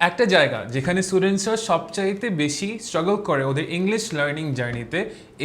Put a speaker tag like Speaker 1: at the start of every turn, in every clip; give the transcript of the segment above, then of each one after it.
Speaker 1: একটা জায়গা যেখানে স্টুডেন্টসরা সবচাইতে বেশি স্ট্রাগল করে ওদের ইংলিশ লার্নিং জার্নিতে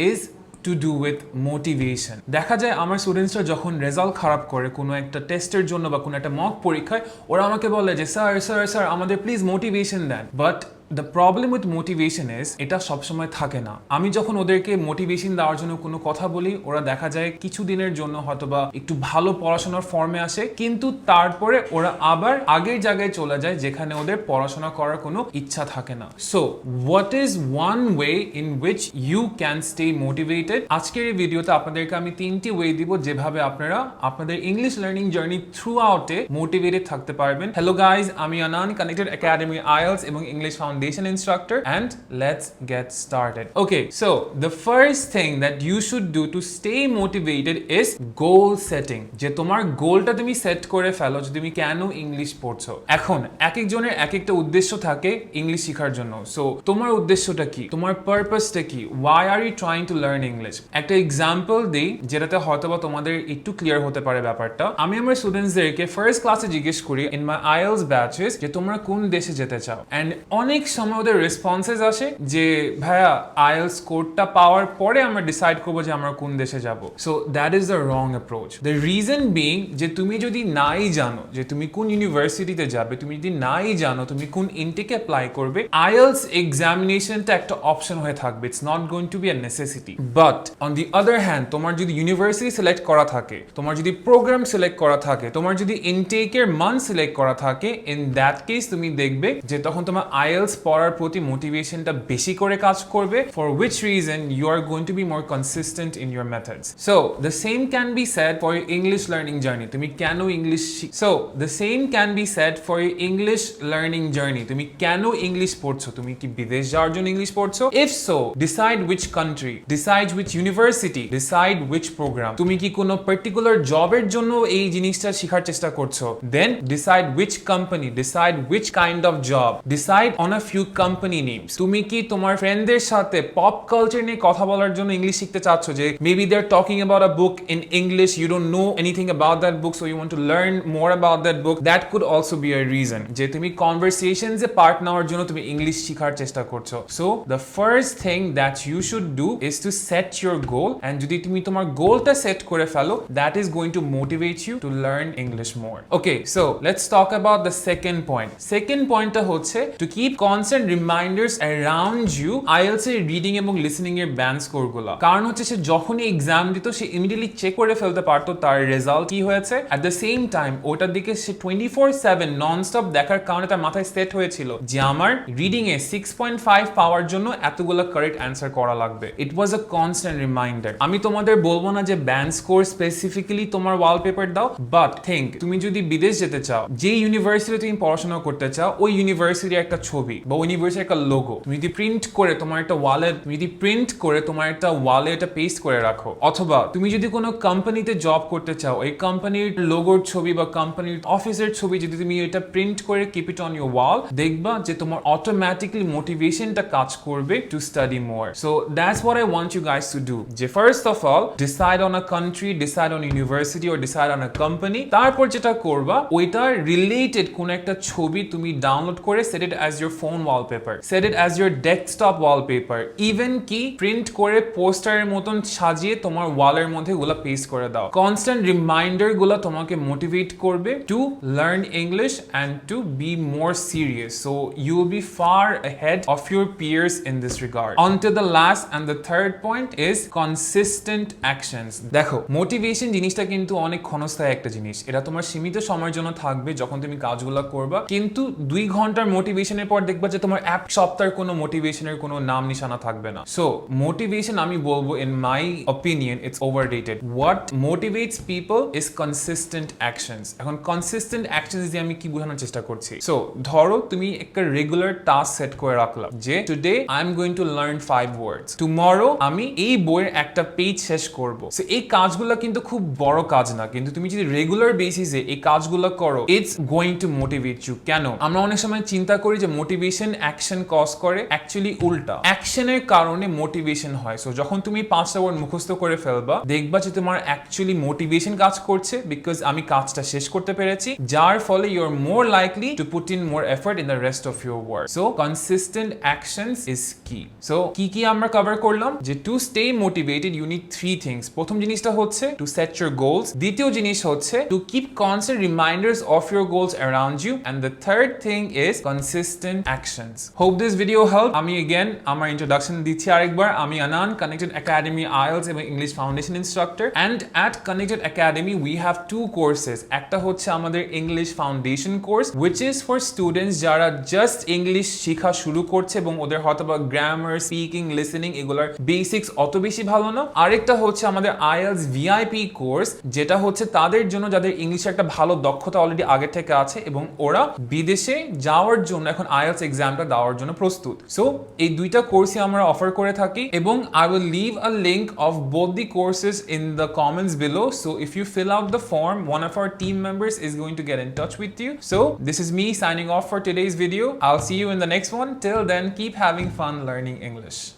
Speaker 1: is to do with motivation. দেখা যায় আমার স্টুডেন্টসরা যখন রেজাল্ট খারাপ করে কোনো একটা টেস্টের জন্য বা কোনো একটা মক পরীক্ষায়, ওরা আমাকে বলে যে স্যার আমাদের প্লিজ মোটিভেশন দেন। But the problem with motivation is এটা সবসময় থাকে না। আমি যখন ওদেরকে মোটিভেশন দেওয়ার জন্য কোনো কথা বলি, ওরা দেখা যায় কিছুদিনের জন্য হয়তোবা একটু ভালো পড়াশোনার ফর্মে আসে, কিন্তু তারপরে ওরা আবার আগের জায়গায় চলে যায় যেখানে ওদের পড়াশোনা করার কোনো ইচ্ছা থাকে না। So what is one way in which you can stay motivated? আজকের এই ভিডিওতে আপনাদেরকে আমি 3টি ওয়ে দিব যেভাবে আপনারা আপনাদের ইংলিশ লার্নিং জার্নি থ্রু আউটে মোটিভেটেড থাকতে পারবেন। হ্যালো গাইজ, আমি আনান, কানেক্টেড একাডেমি IELTS এবং English Foundation instructor, and let's get started. Okay, so the first thing that you should do to stay motivated is goal setting. যে তোমার গোলটা তুমি set করে ফেলো যে তুমি কেন ইংলিশ পড়ছো। এখন এক একজনের এক একটা উদ্দেশ্য থাকে ইংলিশ শেখার জন্য। সো তোমার উদ্দেশ্যটা কি, তোমার পারপাসটা কি, why are you trying to learn English? একটা এক্সাম্পল দিই যেটাতে হয়তোবা তোমাদের একটু ক্লিয়ার হতে পারে ব্যাপারটা। আমি আমার স্টুডেন্টসদেরকে ফার্স্ট ক্লাসে জিজ্ঞেস করি ইন মাই IELTS ব্যাচেস যে তোমরা কোন দেশে যেতে চাও, এন্ড অনেক সময় ওদের রেসপন্সেস আসে যে ভাইয়া IELTS কোডটা পাওয়ার পরে আমরা ডিসাইড করবো যে আমরা কোন দেশে যাব। So that is the wrong approach. The reason being যে তুমি যদি নাই জানো যে তুমি কোন ইউনিভার্সিটিতে যাবে, তুমি যদি নাই জানো তুমি কোন ইনটেকে অ্যাপ্লাই করবে, IELTS এক্সামিনেশনটা একটা অপশন হয়ে থাকবে। It's not going to be a necessity. But on the other hand তোমার যদি ইউনিভার্সিটি সিলেক্ট করা থাকে, তোমার যদি প্রোগ্রাম সিলেক্ট করা থাকে, তোমার যদি ইনটেকের মান্থ সিলেক্ট করা থাকে, ইন দ্যাট কেস তুমি দেখবে যে তখন তোমার IELTS পড়ার প্রতি মোটিভেশনটা বেশি করে কাজ করবে, for which reason you are going to be more consistent in your methods. So the same can be said for your English learning journey. তুমি কেন English So the same can be said for your English learning journey. তুমি কেন English পড়ছো? তুমি কি বিদেশ যাওয়ার জন্য ইংলিশ পড়ছো? If so, decide which country, decide which university, decide which program. তুমি কি কোনো particular জবের জন্য এই জিনিসটা শেখার চেষ্টা করছো? Then decide which company, decide which kind of job, decide on a few company names. তুমি কি তোমার ফ্রেন্ডদের সাথে পপ কালচার নিয়ে কথা বলার জন্য ইংলিশ শিখতে চাচ্ছ, যে maybe they are talking about a book in English, you don't know anything about that book, so you want to learn more about that book. That could also be a reason যে তুমি conversations এ part নেওয়ার জন্য তুমি English শেখার চেষ্টা করছো। So the first thing that you should do is to set your goal, and যদি তুমি তোমার গোলটা সেট করে ফেলো, that is going to motivate you to learn English more. Okay, so let's talk about the second point. Second পয়েন্টটা হচ্ছে to keep constant reminders around you IELTS এর reading এবং লিসনিং এর ব্যান্ড স্কোর গুলা। কারণ হচ্ছে সে যখনই এক্সাম দিত সে ইমিডিয়েটলি চেক করে ফেলতে পারতো তার রেজাল্ট কি হয়েছে। অ্যাট দ্য সেম টাইম ওটার দিকে সে 24/7 ননস্টপ দেখার কারণে তার মাথায় সেট হয়েছিল যে আমার রিডিং এ 6.5 পাওয়ার জন্য এতগুলো কারেক্ট অ্যান্সার করা লাগবে। ইট ওয়াজ আ কনস্ট্যান্ট রিমাইন্ডার। আমি তোমাদের বলবো না যে ব্যান্ড স্কোর স্পেসিফিক্যালি তোমার ওয়ালপেপার দাও, বাট থিঙ্ক তুমি যদি বিদেশ যেতে চাও, যে ইউনিভার্সিটি তুমি পড়াশোনা করতে চাও, ওই ইউনিভার্সিটির একটা ছবি বা ইউনিভার্সিটির একটা লোগো তুমি যদি প্রিন্ট করে তোমার একটা ওয়ালে এটা পেস্ট করে রাখো, অথবা তুমি যদি কোনো কোম্পানিতে জব করতে চাও, এই কোম্পানির লোগোর ছবি বা কোম্পানির অফিসের ছবি যদি তুমি এটা প্রিন্ট করে keep it on your wall, দেখবা যে তোমার অটোমেটিক্যালি মোটিভেশনটা কাজ করবে to study more. So that's what I want you guys to do, যে first of all decide on a country, decide on university or decide on a company. তারপর যেটা করবা, ওইটার রিলেটেড কোন একটা ছবি তুমি ডাউনলোড করে set it as your phone wallpaper, set it as your desktop wallpaper, even কি প্রিন্ট করে পোস্টারের মতন সাজিয়ে তোমার ওয়ালের মধ্যে গুলা পেস্ট করে দাও। কনস্ট্যান্ট রিমাইন্ডার গুলা তোমাকে মোটিভেট করবে to learn English and to be more serious, so you will be far ahead of your peers in this regard. On to the last and the third point is consistent actions. দেখো, motivation জিনিসটা কিন্তু অনেক ক্ষণস্থায়ী একটা জিনিস। এটা তোমার সীমিত সময়ের জন্য থাকবে যখন তুমি কাজগুলো করবা, কিন্তু 2 ঘন্টার মোটিভেশনের পর দেখবা যে তোমার এক সপ্তাহের কোনো মোটিভেশনের কোনো নাম নিশানা থাকবে না। সো মোটিভেশন আমি বলবো in my opinion it's overrated. What motivates people is consistent actions. এখন consistent actions দিয়ে আমি কি বোঝানোর চেষ্টা করছি? সো ধরো তুমি একটা রেগুলার টাস্ক সেট করে রাখলাম যে today I am going to learn 5 words, tomorrow আমি এই বইয়ের একটা পেজ শেষ করব। সো এই কাজগুলো কিন্তু খুব বড় কাজ না, কিন্তু তুমি যদি রেগুলার বেসিসে এই কাজগুলো করো, it's going to motivate you. কেন? আমরা অনেক সময় চিন্তা করি যে মোটিভেশন মোটিভেশন অ্যাকশন কজ করে, অ্যাকচুয়ালি উল্টা। অ্যাকশনের কারণে মোটিভেশন হয়। সো যখন তুমি 5টা ওয়ার্ড মুখস্থ করে ফেলবা, দেখবা যে তোমার অ্যাকচুয়ালি মোটিভেশন কাজ করছে, বিকজ আমি কাজটা শেষ করতে পেরেছি, যার ফলে you are more likely to put in more effort in the rest of your work. So consistent actions is key. So কি আমরা কভার করলাম, যে to stay motivated you need 3 things. প্রথম জিনিসটা হচ্ছে টু সেট ইউর গোলস, দ্বিতীয় জিনিস হচ্ছে to keep constant reminders of your goals around you, and the third thing is consistent actions. Hope this video help. আমি again আমার introduction দিচ্ছি আরেকবার। আমি আনান, কানেক্টেড একাডেমি IELTS এবং English foundation instructor, and at connected academy we have 2 courses. একটা হচ্ছে আমাদের English foundation course, which is for students যারা জাস্ট ইংলিশ শেখা শুরু করছে এবং ওদের হয়তো বা গ্রামার, স্পিকিং, লিসেনিং এগুলোর বেসিক্স অত বেশি ভালো না। আরেকটা হচ্ছে আমাদের IELTS VIP কোর্স, যেটা হচ্ছে তাদের জন্য যাদের ইংলিশে একটা ভালো দক্ষতা অলরেডি আগে থেকে আছে এবং ওরা বিদেশে যাওয়ার জন্য এখন IELTS এক্সামটা দেওয়ার জন্য প্রস্তুত। সো এই দুইটা কোর্সই আমরা অফার করে থাকি, এবং I will leave a link of both the courses in the comments below. So if you fill out the form, one of our team members is going to get in touch with you. So this is me signing off for today's video. I'll see you in the next one. Till then, keep having fun learning English.